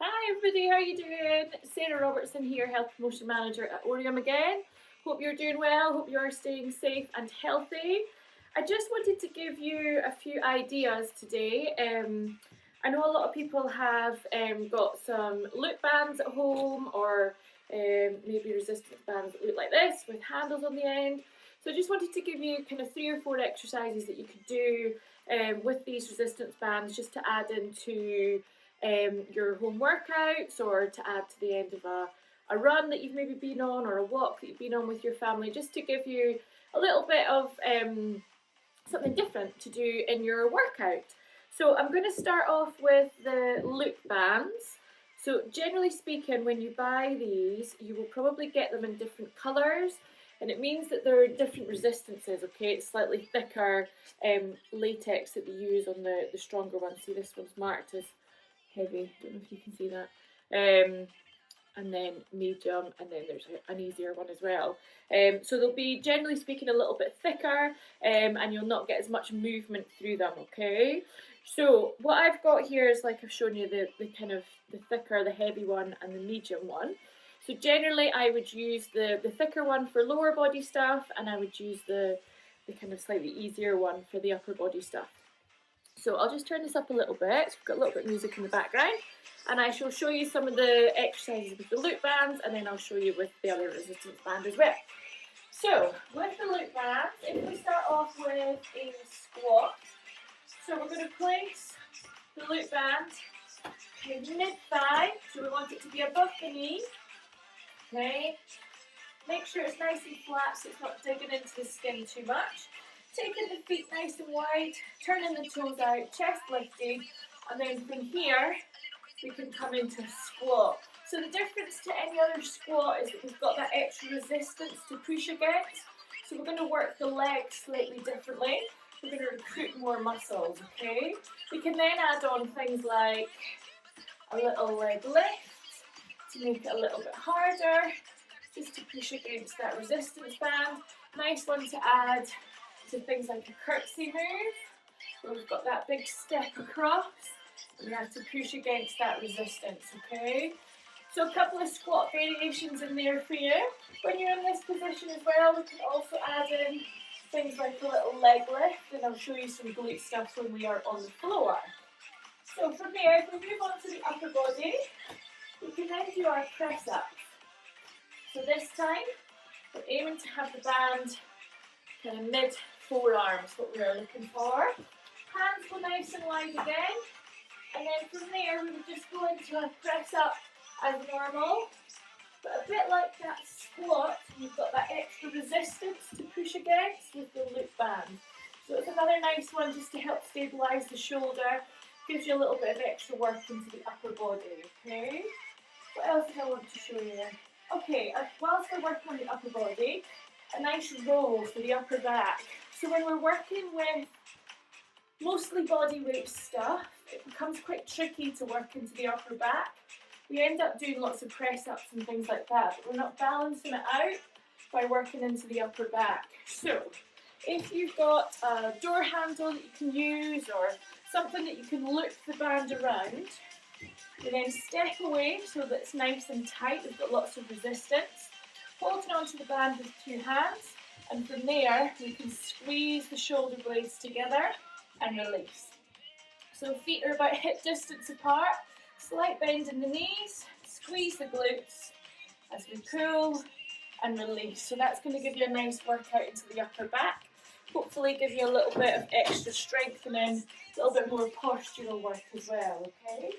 Hi everybody, how are you doing? Sarah Robertson here, Health Promotion Manager at Oriam again. Hope you're doing well, hope you're staying safe and healthy. I just wanted to give you a few ideas today. I know a lot of people have got some loop bands at home or maybe resistance bands that look like this with handles on the end. So I just wanted to give you kind of 3 or 4 exercises that you could do with these resistance bands just to add into your home workouts or to add to the end of a run that you've maybe been on or a walk that you've been on with your family, just to give you a little bit of something different to do in your workout. So I'm going to start off with the loop bands. So generally speaking, when you buy these, you will probably get them in different colours, and it means that there are different resistances, okay? It's slightly thicker latex that they use on the stronger ones. See, this one's marked as heavy, don't know if you can see that, and then medium, and then there's an easier one as well. So they'll be, generally speaking, a little bit thicker, and you'll not get as much movement through them, okay? So what I've got here is, like I've shown you, the kind of the thicker, the heavy one, and the medium one. So generally I would use the thicker one for lower body stuff, and I would use the kind of slightly easier one for the upper body stuff. So I'll just turn this up a little bit. So we've got a little bit of music in the background, and I shall show you some of the exercises with the loop bands, and then I'll show you with the other resistance band as well. So with the loop bands, if we start off with a squat, so we're going to place the loop band mid-thigh, so we want it to be above the knee. Okay, make sure it's nice and flat so it's not digging into the skin too much. Taking the feet nice and wide, turning the toes out, chest lifted, and then from here we can come into a squat. So the difference to any other squat is that we've got that extra resistance to push against. So we're going to work the legs slightly differently. We're going to recruit more muscles, okay? We can then add on things like a little leg lift to make it a little bit harder, just to push against that resistance band. Nice one to add to things like a curtsy move, where we've got that big step across, and we have to push against that resistance, okay? So a couple of squat variations in there for you. When you're in this position as well, we can also add in things like a little leg lift, and I'll show you some glute stuff when we are on the floor. So from there, if we move on to the upper body, we can then do our press up. So this time, we're aiming to have the band kind of mid forearms, what we're looking for. Hands go nice and wide again, and then from there we would just go into a press up as normal, but a bit like that squat, you've got that extra resistance to push against with the loop band. So it's another nice one just to help stabilise the shoulder, gives you a little bit of extra work into the upper body, okay? What else did I want to show you? Okay, whilst we're working on the upper body, a nice roll for the upper back. So when we're working with mostly body weight stuff, it becomes quite tricky to work into the upper back. We end up doing lots of press ups and things like that, but we're not balancing it out by working into the upper back. So if you've got a door handle that you can use or something that you can loop the band around, you then step away so that it's nice and tight, we've got lots of resistance, holding onto the band with 2 hands, and from there we can squeeze the shoulder blades together and release. So feet are about hip distance apart, slight bend in the knees, squeeze the glutes as we pull and release. So that's going to give you a nice workout into the upper back, hopefully give you a little bit of extra strengthening, a little bit more postural work as well, okay?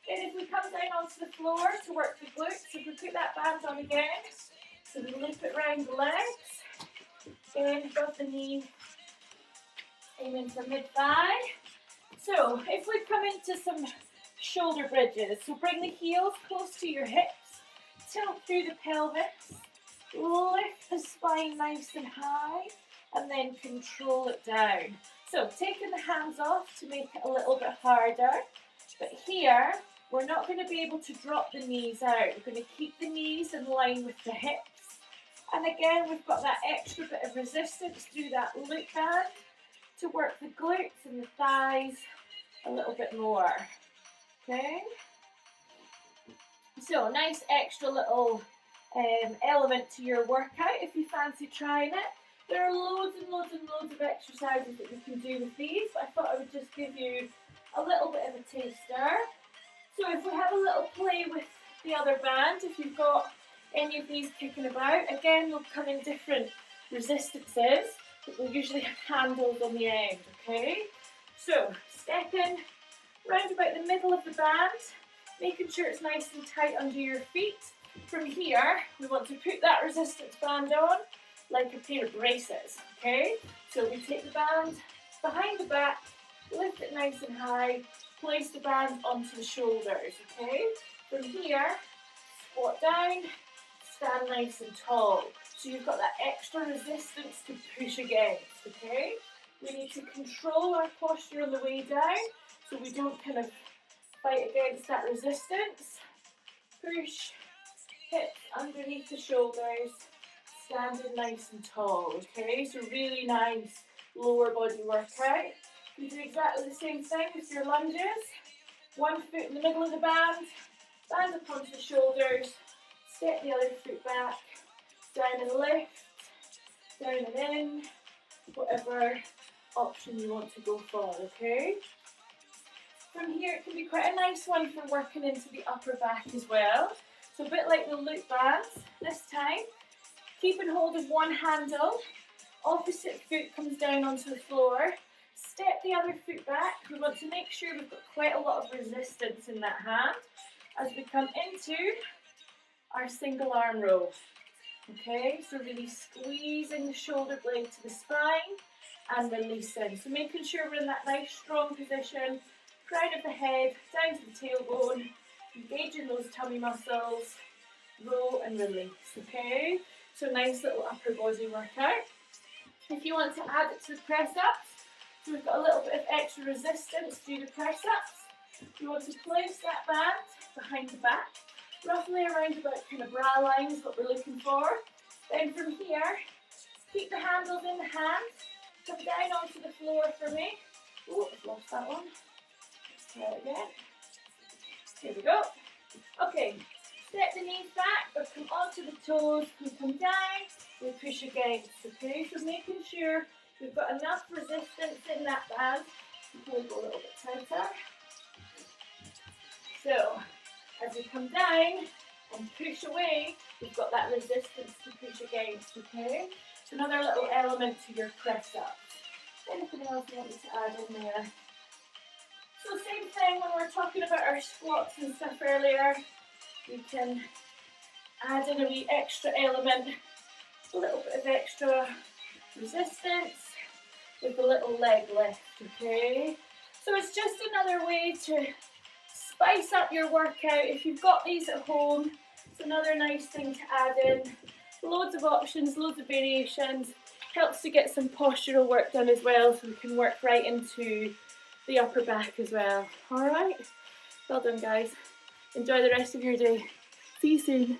Then if we come down onto the floor to work the glutes, if we put that band on again, so we loop it round the legs, then above the knee, aiming for mid-thigh. So if we come into some shoulder bridges, so bring the heels close to your hips, tilt through the pelvis, lift the spine nice and high, and then control it down. So taking the hands off to make it a little bit harder, but here we're not going to be able to drop the knees out. We're going to keep the knees in line with the hips. And again, we've got that extra bit of resistance through that loop band to work the glutes and the thighs a little bit more. Okay? So nice extra little element to your workout if you fancy trying it. There are loads and loads and loads of exercises that you can do with these, but I thought I would just give you a little bit of a taster. So if we have a little play with the other band, if you've got any of these kicking about, again they'll come in different resistances, but we'll usually have handles on the end, okay? So step in round about the middle of the band, making sure it's nice and tight under your feet. From here, we want to put that resistance band on like a pair of braces, okay? So we take the band behind the back, lift it nice and high, place the band onto the shoulders, okay? From here, squat down, stand nice and tall. So you've got that extra resistance to push against, okay? We need to control our posture on the way down so we don't kind of fight against that resistance. Push, hips underneath the shoulders, standing nice and tall, okay? So really nice lower body workout. You do exactly the same thing with your lunges. One foot in the middle of the band up onto the shoulders, step the other foot back, down and lift, down and in, whatever option you want to go for, okay? From here it can be quite a nice one for working into the upper back as well. So a bit like the loop bands, this time, keeping hold of one handle, opposite foot comes down onto the floor, step the other foot back. We want to make sure we've got quite a lot of resistance in that hand as we come into our single arm row. Okay, so really squeezing the shoulder blade to the spine and releasing. So making sure we're in that nice strong position, crown of the head, down to the tailbone, engaging those tummy muscles, roll and release, okay? So nice little upper body workout. If you want to add it to the press ups, so we've got a little bit of extra resistance through the press ups. You want to place that band behind the back, roughly around about kind of bra line is what we're looking for. Then from here, keep the handles in the hand, come down onto the floor for me. Oh, I've lost that one. Let's try it again. Here we go. Okay, step the knees back, or come onto the toes, we come down, we push against, okay? So making sure we've got enough resistance in that band. We'll go a little bit tighter. So, as we come down and push away, we've got that resistance to push against, okay? It's another little element to your press ups. Anything else you want me to add in there? So same thing when we're talking about our squats and stuff earlier, we can add in a wee extra element, a little bit of extra resistance with a little leg lift, okay? So it's just another way to spice up your workout. If you've got these at home, it's another nice thing to add in. Loads of options, loads of variations. Helps to get some postural work done as well, so we can work right into the upper back as well. All right, well done guys. Enjoy the rest of your day. See you soon.